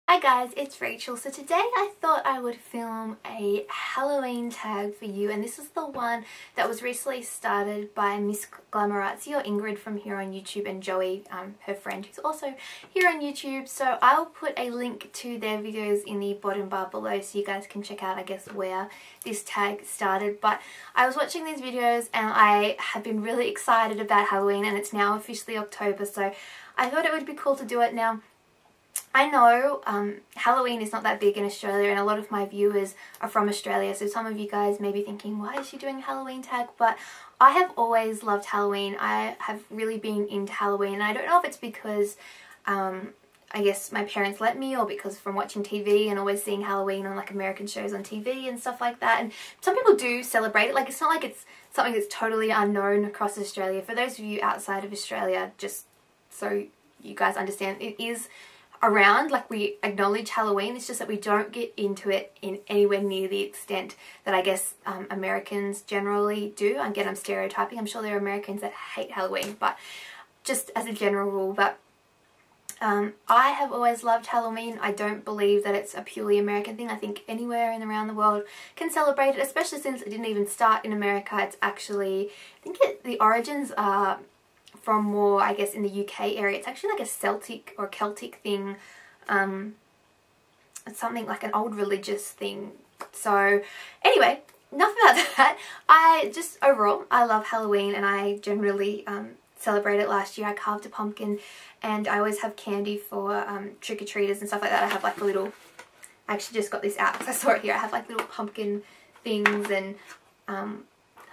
Hi guys, it's Rachel. So today I thought I would film a Halloween tag for you, and this is the one that was recently started by Miss Glamorazzi or Ingrid from here on YouTube, and Joey, her friend, who's also here on YouTube. So I'll put a link to their videos in the bottom bar below so you guys can check out, I guess, where this tag started. But I was watching these videos and I have been really excited about Halloween, and it's now officially October, so I thought it would be cool to do it now. I know Halloween is not that big in Australia, and a lot of my viewers are from Australia, so some of you guys may be thinking, why is she doing a Halloween tag? But I have always loved Halloween. I have really been into Halloween, and I don't know if it's because I guess my parents let me, or because from watching TV and always seeing Halloween on like American shows on TV and stuff like that. And some people do celebrate it. Like, it's not like it's something that's totally unknown across Australia. For those of you outside of Australia, just so you guys understand, it is around. Like, we acknowledge Halloween, it's just that we don't get into it in anywhere near the extent that I guess Americans generally do. Again, I'm stereotyping. I'm sure there are Americans that hate Halloween, but just as a general rule. But I have always loved Halloween. I don't believe that it's a purely American thing. I think anywhere and around the world can celebrate it, especially since it didn't even start in America. It's actually, I think the origins are from more, I guess, in the UK area. It's actually like a Celtic or Celtic thing. It's something like an old religious thing. So anyway, enough about that. Overall, I love Halloween, and I generally celebrate it. Last year I carved a pumpkin, and I always have candy for trick-or-treaters and stuff like that. I have like a little, I actually just got this out because I saw it here. I have like little pumpkin things, and I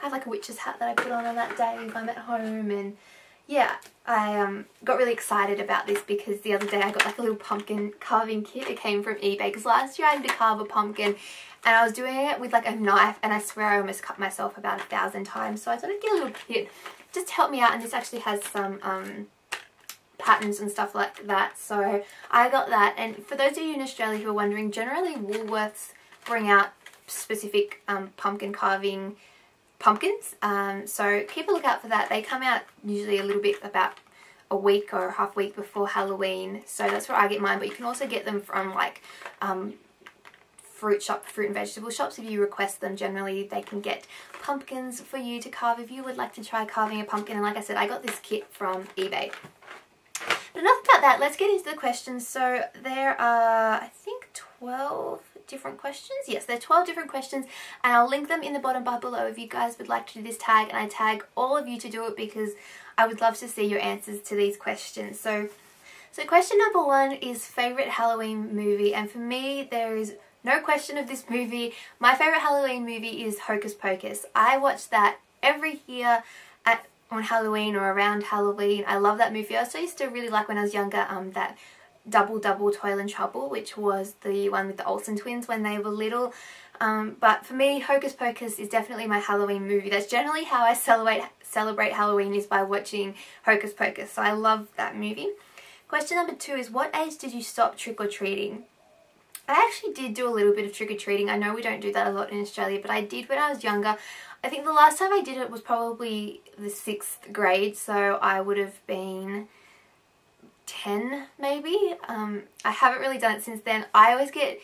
have like a witch's hat that I put on that day if I'm at home. And yeah, I got really excited about this because the other day I got like a little pumpkin carving kit. It came from eBay because last year I had to carve a pumpkin, and I was doing it with like a knife, and I swear I almost cut myself about 1,000 times. So I thought I'd get a little kit just to help me out, and this actually has some patterns and stuff like that. So I got that. And for those of you in Australia who are wondering, generally Woolworths bring out specific pumpkin carving pumpkins, so keep a lookout for that. They come out usually a little bit about a week or half week before Halloween, so that's where I get mine. But you can also get them from like fruit and vegetable shops if you request them. Generally they can get pumpkins for you to carve if you would like to try carving a pumpkin. And like I said, I got this kit from eBay. But enough about that, let's get into the questions. So there are, I think, 12 different questions. Yes, there are 12 different questions, and I'll link them in the bottom bar below if you guys would like to do this tag, and I tag all of you to do it because I would love to see your answers to these questions. So question number 1 is favourite Halloween movie, and for me there is no question of this movie. My favourite Halloween movie is Hocus Pocus. I watch that every year on Halloween or around Halloween. I love that movie. I also used to really like, when I was younger, that Double Toil and Trouble, which was the one with the Olsen twins when they were little. But for me, Hocus Pocus is definitely my Halloween movie. That's generally how I celebrate Halloween, is by watching Hocus Pocus. So I love that movie. Question number 2 is, what age did you stop trick-or-treating? I actually did do a little bit of trick-or-treating. I know we don't do that a lot in Australia, but I did when I was younger. I think the last time I did it was probably the 6th grade, so I would have been 10 maybe. I haven't really done it since then. I always get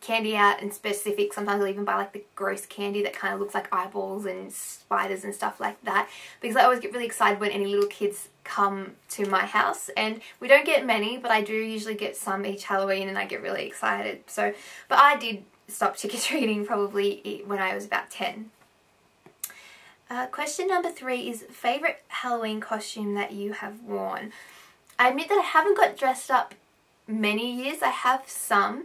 candy out in specific. Sometimes I'll even buy like the gross candy that kind of looks like eyeballs and spiders and stuff like that, because I always get really excited when any little kids come to my house. And we don't get many, but I do usually get some each Halloween, and I get really excited. So, but I did stop trick-or-treating probably when I was about 10. Question number 3 is favourite Halloween costume that you have worn. I admit that I haven't got dressed up many years. I have some,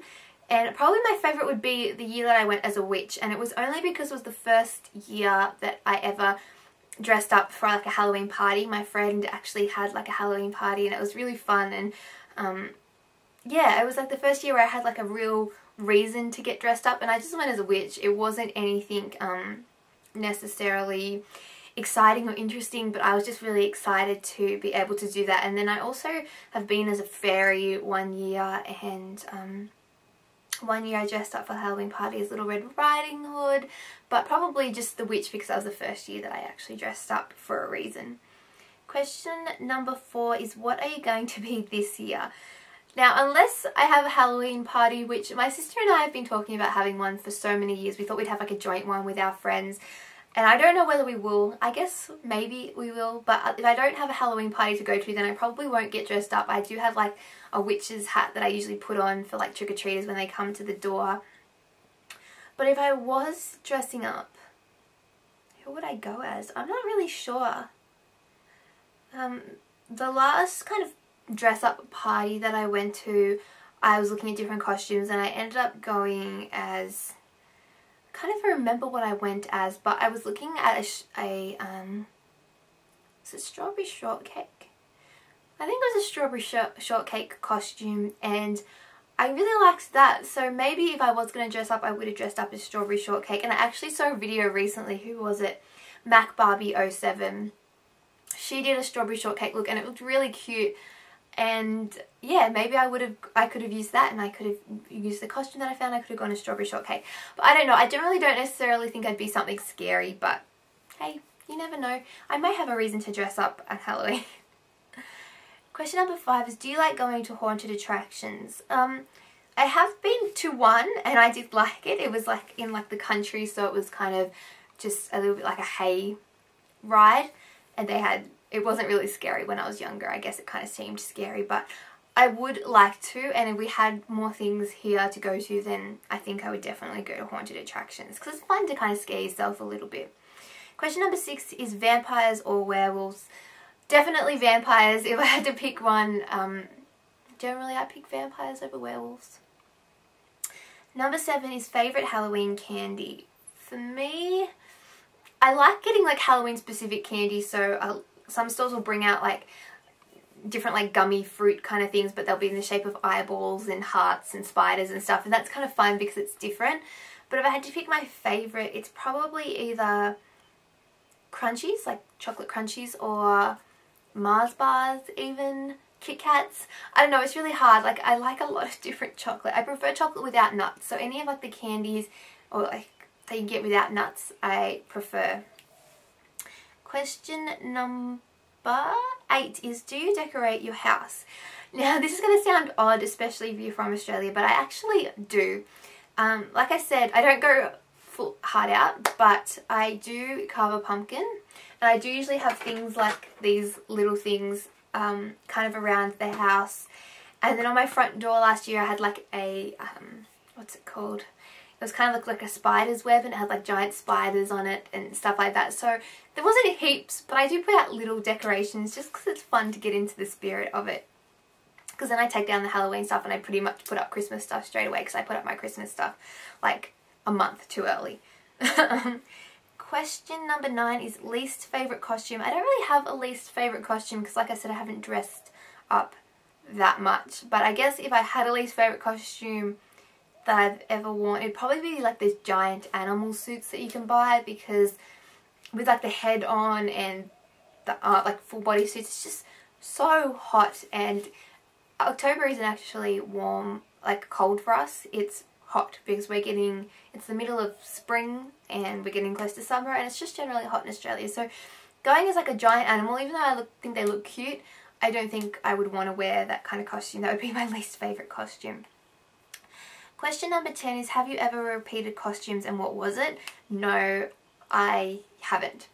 and probably my favourite would be the year that I went as a witch, and it was only because it was the first year that I ever dressed up for like a Halloween party. My friend actually had like a Halloween party, and it was really fun. And yeah, it was like the first year where I had like a real reason to get dressed up, and I just went as a witch. It wasn't anything necessarily exciting or interesting, but I was just really excited to be able to do that. And then I also have been as a fairy one year, and one year I dressed up for the Halloween party as Little Red Riding Hood, but probably just the witch because that was the first year that I actually dressed up for a reason. Question number 4 is, what are you going to be this year? Now, unless I have a Halloween party, which my sister and I have been talking about having one for so many years. We thought we'd have like a joint one with our friends. And I don't know whether we will. I guess maybe we will. But if I don't have a Halloween party to go to, then I probably won't get dressed up. I do have like a witch's hat that I usually put on for like trick-or-treaters when they come to the door. But if I was dressing up, who would I go as? I'm not really sure. The last kind of dress up party that I went to, I was looking at different costumes and I ended up going as, I can't even remember what I went as, but I was looking at is it strawberry shortcake? I think it was a strawberry shortcake costume, and I really liked that. So maybe if I was going to dress up, I would have dressed up as strawberry shortcake. And I actually saw a video recently, who was it? Mac Barbie 07. She did a strawberry shortcake look and it looked really cute. And yeah, maybe I could have used that, and I could have used the costume that I found. I could have gone a strawberry shortcake. But I don't know. I generally don't necessarily think I'd be something scary, but hey, you never know. I may have a reason to dress up at Halloween. Question number 5 is, do you like going to haunted attractions? I have been to one and I did like it. It was like in like the country, so it was kind of just a little bit like a hay ride, and it wasn't really scary when I was younger. I guess it kind of seemed scary, but I would like to, and if we had more things here to go to, then I think I would definitely go to haunted attractions because it's fun to kind of scare yourself a little bit. Question number 6 is vampires or werewolves? Definitely vampires. If I had to pick one, generally I pick vampires over werewolves. Number 7 is favourite Halloween candy. For me, I like getting like Halloween specific candy, so some stores will bring out like different like gummy fruit kind of things, but they'll be in the shape of eyeballs and hearts and spiders and stuff, and that's kind of fun because it's different. But if I had to pick my favourite, it's probably either crunchies, like chocolate crunchies, or Mars bars, even Kit Kats. I don't know, it's really hard. Like, I like a lot of different chocolate. I prefer chocolate without nuts, so any of like the candies or like that you get without nuts, I prefer. Question number 8 is, do you decorate your house? Now, this is going to sound odd, especially if you're from Australia, but I actually do. Like I said, I don't go full hard out, but I do carve a pumpkin, and I do usually have things like these little things kind of around the house. And then on my front door last year I had like a, what's it called? It was kind of like a spider's web, and it had like giant spiders on it and stuff like that. So there wasn't heaps, but I do put out little decorations just because it's fun to get into the spirit of it. Because then I take down the Halloween stuff and I pretty much put up Christmas stuff straight away, because I put up my Christmas stuff like a month too early. Question number 9 is least favourite costume. I don't really have a least favourite costume because, like I said, I haven't dressed up that much. But I guess if I had a least favourite costume that I've ever worn, it'd probably be like these giant animal suits that you can buy, because with like the head on and the like full body suits, it's just so hot. And October isn't actually warm, like cold for us. It's hot because it's the middle of spring and we're getting close to summer, and it's just generally hot in Australia. So going as like a giant animal, even though I think they look cute, I don't think I would want to wear that kind of costume. That would be my least favourite costume. Question number 10 is, have you ever repeated costumes and what was it? No, I haven't.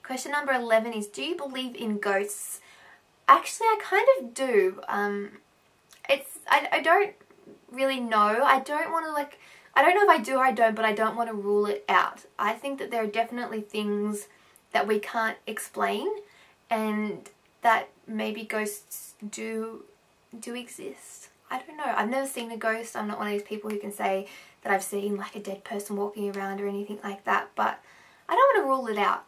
Question number 11 is, do you believe in ghosts? Actually, I kind of do. I don't really know. I don't want to I don't know if I do or I don't, but I don't want to rule it out. I think that there are definitely things that we can't explain, and that maybe ghosts do exist. I don't know. I've never seen a ghost. I'm not one of these people who can say that I've seen like a dead person walking around or anything like that, but I don't want to rule it out.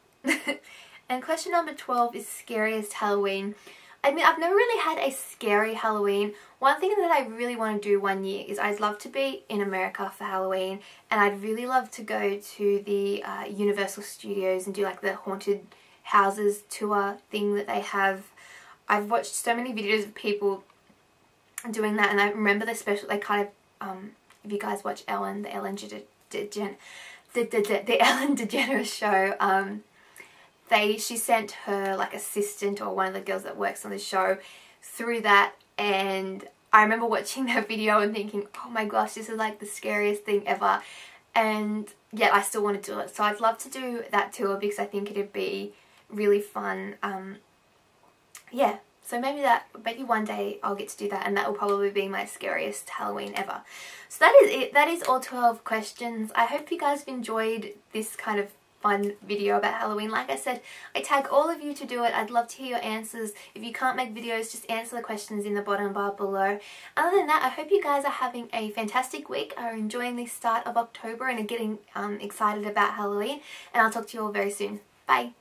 And question number 12 is scariest Halloween. I mean, I've never really had a scary Halloween. One thing that I really want to do one year is I'd love to be in America for Halloween, and I'd really love to go to the Universal Studios and do like the haunted houses tour thing that they have. I've watched so many videos of people doing that, and I remember the special, they kind of, if you guys watch Ellen, the Ellen DeGeneres show, she sent her like assistant or one of the girls that works on the show through that and I remember watching that video and thinking, oh my gosh, this is like the scariest thing ever, and yet I still want to do it. So I'd love to do that tour because I think it'd be really fun. Yeah, so maybe one day I'll get to do that, and that will probably be my scariest Halloween ever. So that is it. That is all 12 questions. I hope you guys have enjoyed this kind of fun video about Halloween. Like I said, I tag all of you to do it. I'd love to hear your answers. If you can't make videos, just answer the questions in the bottom bar below. Other than that, I hope you guys are having a fantastic week, are enjoying the start of October and are getting excited about Halloween, and I'll talk to you all very soon. Bye!